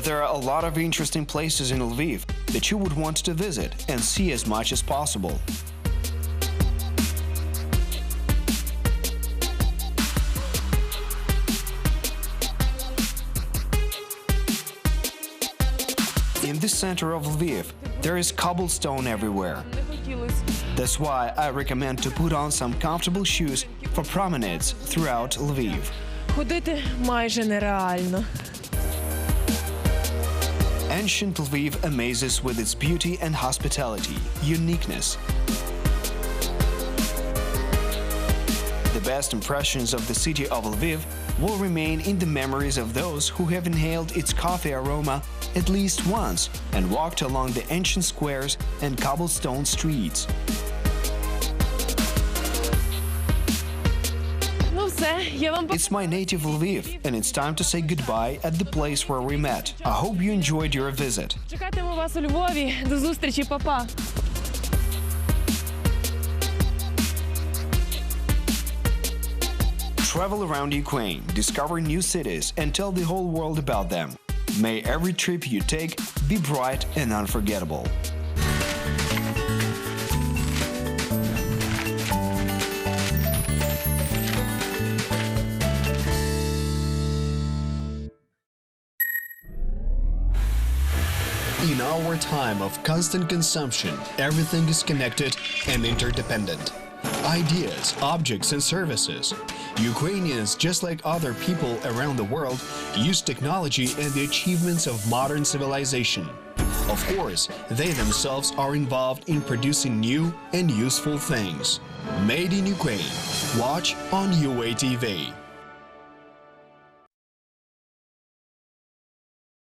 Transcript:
there are a lot of interesting places in Lviv that you would want to visit and see as much as possible. In the center of Lviv, there is cobblestone everywhere. That's why I recommend to put on some comfortable shoes for promenades throughout Lviv. Ходити майже нереально. Ancient Lviv amazes with its beauty and hospitality, uniqueness. The best impressions of the city of Lviv will remain in the memories of those who have inhaled its coffee aroma at least once and walked along the ancient squares and cobblestone streets. It's my native Lviv, and it's time to say goodbye at the place where we met. I hope you enjoyed your visit. Чекатиму вас у Львові. До зустрічі, па-па. Travel around Ukraine, discover new cities, and tell the whole world about them. May every trip you take be bright and unforgettable. In our time of constant consumption, everything is connected and interdependent. Ideas, objects, and services. Ukrainians, just like other people around the world, use technology and the achievements of modern civilization. Of course, they themselves are involved in producing new and useful things. Made in Ukraine. Watch on UA TV.